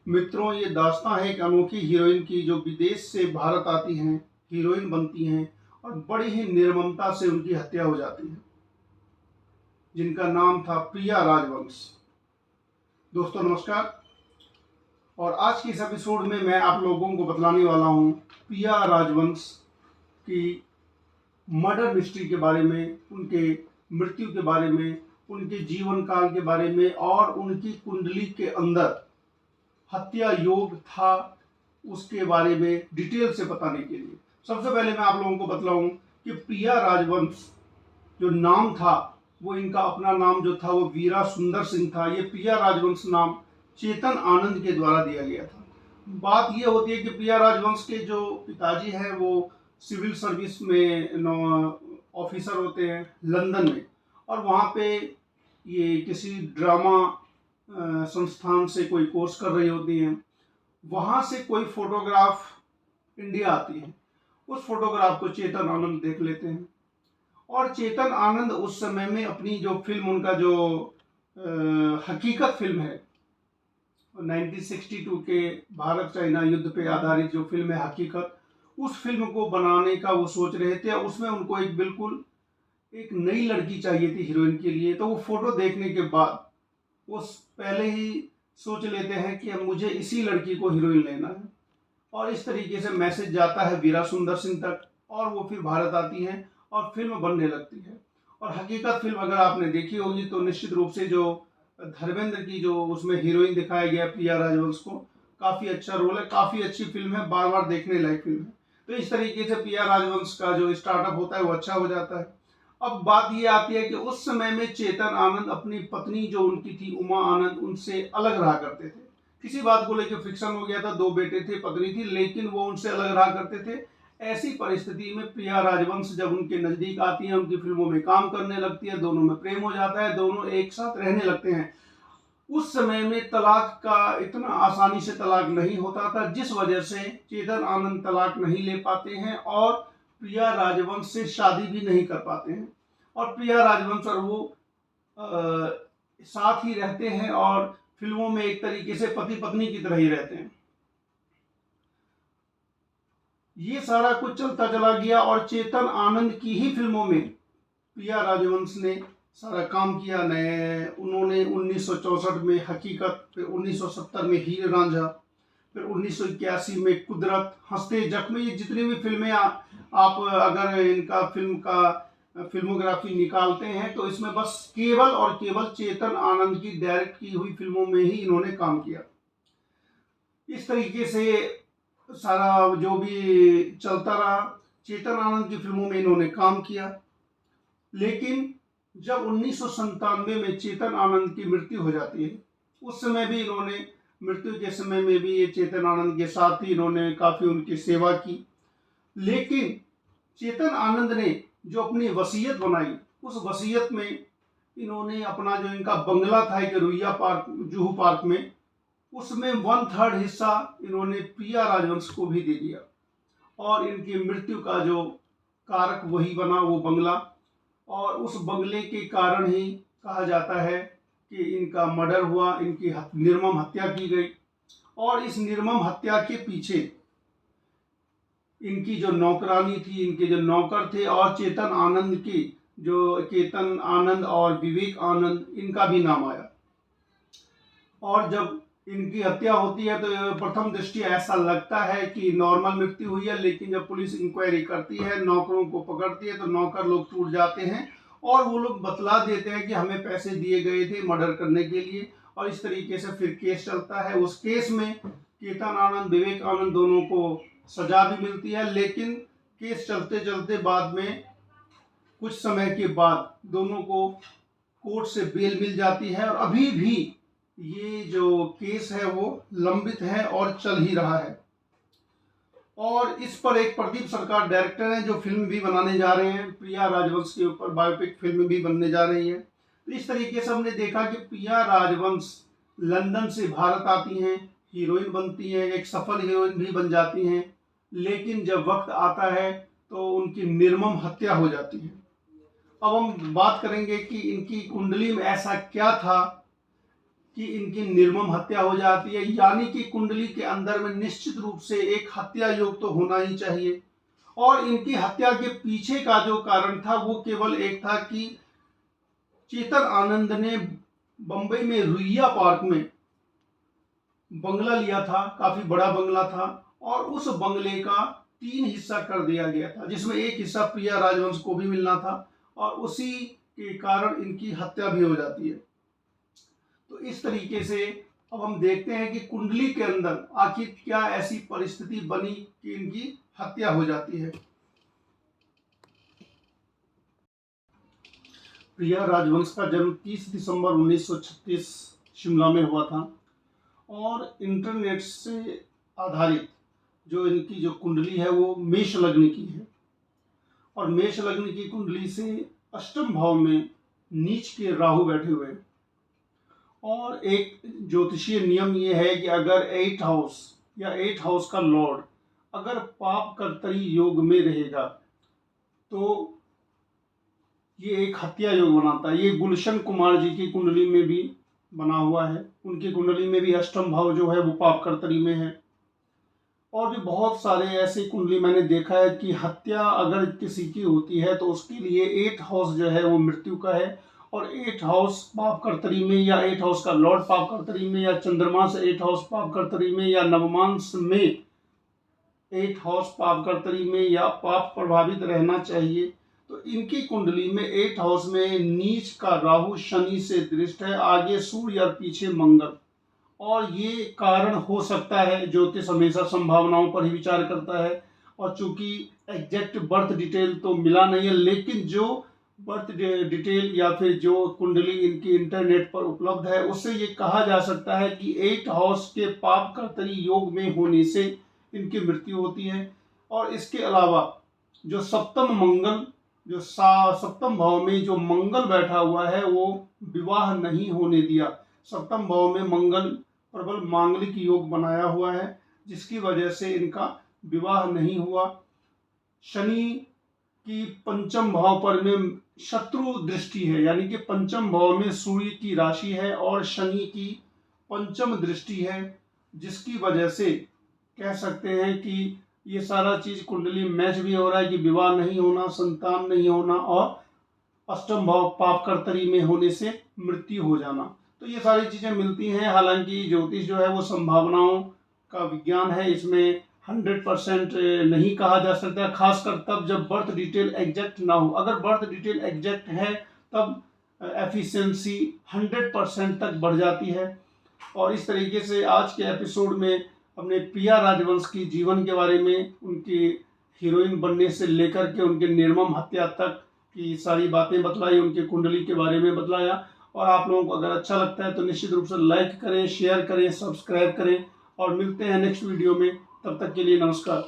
मित्रों, ये दास्तां है एक अनोखी हीरोइन की जो विदेश से भारत आती हैं, हीरोइन बनती हैं और बड़ी ही निर्ममता से उनकी हत्या हो जाती है, जिनका नाम था प्रिया राजवंश। दोस्तों नमस्कार। और आज की इस एपिसोड में मैं आप लोगों को बतलाने वाला हूँ प्रिया राजवंश की मर्डर मिस्ट्री के बारे में, उनके मृत्यु के बारे में, उनके जीवन काल के बारे में और उनकी कुंडली के अंदर हत्या योग था उसके बारे में डिटेल से बताने के लिए सबसे पहले मैं आप लोगों को बतलाऊं कि प्रिया राजवंश जो नाम था, वो इनका अपना नाम जो था वो वीरा सुंदर सिंह था। ये प्रिया राजवंश नाम चेतन आनंद के द्वारा दिया गया था। बात ये होती है कि प्रिया राजवंश के जो पिताजी हैं वो सिविल सर्विस में ऑफिसर होते हैं लंदन में, और वहाँ पे ये किसी ड्रामा संस्थान से कोई कोर्स कर रही होती हैं। वहाँ से कोई फोटोग्राफ इंडिया आती है, उस फोटोग्राफ को चेतन आनंद देख लेते हैं और चेतन आनंद उस समय में अपनी जो फिल्म, उनका जो हकीकत फिल्म है 1962 के भारत चाइना युद्ध पे आधारित जो फिल्म है हकीकत, उस फिल्म को बनाने का वो सोच रहे थे। उसमें उनको एक बिल्कुल एक नई लड़की चाहिए थी हीरोइन के लिए। तो वो फोटो देखने के बाद वो पहले ही सोच लेते हैं कि अब मुझे इसी लड़की को हीरोइन लेना है, और इस तरीके से मैसेज जाता है वीरा सुंदर सिंह तक और वो फिर भारत आती है और फिल्म बनने लगती है। और हकीकत फिल्म अगर आपने देखी होगी तो निश्चित रूप से जो धर्मेंद्र की जो उसमें हीरोइन दिखाया गया प्रिया राजवंश को, काफ़ी अच्छा रोल है, काफ़ी अच्छी फिल्म है, बार बार देखने लायक फिल्म है। तो इस तरीके से प्रिया राजवंश का जो स्टार्टअप होता है वो अच्छा हो जाता है। अब बात ये आती है कि उस समय में चेतन आनंद अपनी पत्नी जो उनकी थी उमा आनंद, उनसे अलग रहा करते थे। किसी बात को लेकर फ्रिक्शन हो गया था, दो बेटे थे, पत्नी थी, लेकिन वो उनसे अलग रहा करते थे। ऐसी परिस्थिति में प्रिया राजवंश जब उनके नजदीक आती है, उनकी फिल्मों में काम करने लगती है, दोनों में प्रेम हो जाता है, दोनों एक साथ रहने लगते हैं। उस समय में तलाक का इतना आसानी से तलाक नहीं होता था, जिस वजह से चेतन आनंद तलाक नहीं ले पाते हैं और प्रिया राजवंश से शादी भी नहीं कर पाते हैं। और प्रिया राजवंश और वो साथ ही रहते हैं और फिल्मों में एक तरीके से पति पत्नी की तरह ही रहते हैं। ये सारा कुछ चलता चला गया और चेतन आनंद की ही फिल्मों में प्रिया राजवंश ने सारा काम किया। नए उन्होंने 1964 में हकीकत, फिर 1970 में हीर रांझा, फिर 1981 में कुदरत, हंसते जख्म, ये जितनी भी फिल्में आप अगर इनका फिल्म का फिल्मोग्राफी निकालते हैं तो इसमें बस केवल और केवल चेतन आनंद की डायरेक्ट की हुई फिल्मों में ही इन्होंने काम किया। इस तरीके से सारा जो भी चलता रहा, चेतन आनंद की फिल्मों में इन्होंने काम किया। लेकिन जब 1997 में चेतन आनंद की मृत्यु हो जाती है, उस समय भी इन्होंने, मृत्यु के समय में भी ये चेतन आनंद के साथ ही इन्होंने काफ़ी उनकी सेवा की। लेकिन चेतन आनंद ने जो अपनी वसीयत बनाई, उस वसीयत में इन्होंने अपना जो इनका बंगला था एक रुइया पार्क, जुहू पार्क में, उसमें 1/3 हिस्सा इन्होंने प्रिया राजवंश को भी दे दिया और इनकी मृत्यु का जो कारक वही बना वो बंगला। और उस बंगले के कारण ही कहा जाता है कि इनका मर्डर हुआ, इनकी निर्मम हत्या की गई। और इस निर्मम हत्या के पीछे इनकी जो नौकरानी थी, इनके जो नौकर थे, और चेतन आनंद की जो चेतन आनंद और विवेक आनंद, इनका भी नाम आया। और जब इनकी हत्या होती है तो प्रथम दृष्टि ऐसा लगता है कि नॉर्मल मृत्यु हुई है, लेकिन जब पुलिस इंक्वायरी करती है, नौकरों को पकड़ती है, तो नौकर लोग टूट जाते हैं और वो लोग बतला देते हैं कि हमें पैसे दिए गए थे मर्डर करने के लिए। और इस तरीके से फिर केस चलता है। उस केस में चेतन आनंद, विवेक आनंद दोनों को सजा भी मिलती है, लेकिन केस चलते चलते बाद में कुछ समय के बाद दोनों को कोर्ट से बेल मिल जाती है और अभी भी ये जो केस है वो लंबित है और चल ही रहा है। और इस पर एक प्रदीप सरकार डायरेक्टर हैं जो फिल्म भी बनाने जा रहे हैं, प्रिया राजवंश के ऊपर बायोपिक फिल्म भी बनने जा रही है। तो इस तरीके से हमने देखा कि प्रिया राजवंश लंदन से भारत आती हैं, हीरोइन बनती हैं, एक सफल हीरोइन भी बन जाती हैं, लेकिन जब वक्त आता है तो उनकी निर्मम हत्या हो जाती है। अब हम बात करेंगे कि इनकी कुंडली में ऐसा क्या था कि इनकी निर्मम हत्या हो जाती है, यानी कि कुंडली के अंदर में निश्चित रूप से एक हत्या योग तो होना ही चाहिए। और इनकी हत्या के पीछे का जो कारण था वो केवल एक था कि चेतन आनंद ने बंबई में रुइया पार्क में बंगला लिया था, काफी बड़ा बंगला था, और उस बंगले का 3 हिस्सा कर दिया गया था, जिसमें एक हिस्सा प्रिया राजवंश को भी मिलना था, और उसी के कारण इनकी हत्या भी हो जाती है। तो इस तरीके से अब हम देखते हैं कि कुंडली के अंदर आखिर क्या ऐसी परिस्थिति बनी कि इनकी हत्या हो जाती है। प्रिया राजवंश का जन्म 30 दिसंबर 1936 शिमला में हुआ था, और इंटरनेट से आधारित जो इनकी जो कुंडली है वो मेष लग्न की है, और मेष लग्न की कुंडली से अष्टम भाव में नीच के राहु बैठे हुए हैं। और एक ज्योतिषीय नियम ये है कि अगर 8 हाउस या 8 हाउस का लॉर्ड अगर पाप कर्तरी योग में रहेगा तो ये एक हत्या योग बनाता है। ये गुलशन कुमार जी की कुंडली में भी बना हुआ है, उनकी कुंडली में भी अष्टम भाव जो है वो पाप कर्तरी में है। और भी बहुत सारे ऐसे कुंडली मैंने देखा है कि हत्या अगर किसी की होती है तो उसके लिए 8 हाउस जो है वो मृत्यु का है, और 8 हाउस पाप कर्तरी में, या 8 हाउस का लॉर्ड पाप कर्तरी में, या चंद्रमा से 8 हाउस पाप कर्तरी में, या नवमांश में 8 हाउस पाप कर्तरी में, या पाप प्रभावित रहना चाहिए। तो इनकी कुंडली में 8 हाउस में नीच का राहु शनि से दृष्ट है, आगे सूर्य और पीछे मंगल। और ये कारण हो सकता है, ज्योतिष हमेशा संभावनाओं पर ही विचार करता है, और चूंकि एग्जैक्ट बर्थ डिटेल तो मिला नहीं है, लेकिन जो बर्थ डिटेल या फिर जो कुंडली इनकी इंटरनेट पर उपलब्ध है उससे ये कहा जा सकता है कि 8 हाउस के पाप कर्तरी योग में होने से इनकी मृत्यु होती है। और इसके अलावा जो सप्तम मंगल, जो सप्तम भाव में जो मंगल बैठा हुआ है वो विवाह नहीं होने दिया। सप्तम भाव में मंगल प्रबल मांगलिक योग बनाया हुआ है, जिसकी वजह से इनका विवाह नहीं हुआ। शनि की पंचम भाव पर में शत्रु दृष्टि है, यानी कि पंचम भाव में सूर्य की राशि है और शनि की पंचम दृष्टि है, जिसकी वजह से कह सकते हैं कि ये सारा चीज कुंडली मैच भी हो रहा है कि विवाह नहीं होना, संतान नहीं होना, और अष्टम भाव पाप कर्तरी में होने से मृत्यु हो जाना। तो ये सारी चीजें मिलती हैं। हालांकि ज्योतिष जो है वो संभावनाओं का विज्ञान है, इसमें 100% नहीं कहा जा सकता, खासकर तब जब बर्थ डिटेल एग्जैक्ट ना हो। अगर बर्थ डिटेल एग्जैक्ट है तब एफिशिएंसी 100% तक बढ़ जाती है। और इस तरीके से आज के एपिसोड में हमने प्रिया राजवंश की जीवन के बारे में, उनकी हीरोइन बनने से लेकर के उनके निर्मम हत्या तक की सारी बातें बतलाई, उनके कुंडली के बारे में बतलाया। और आप लोगों को अगर अच्छा लगता है तो निश्चित रूप से लाइक करें, शेयर करें, सब्सक्राइब करें, और मिलते हैं नेक्स्ट वीडियो में। तब तक के लिए नमस्कार।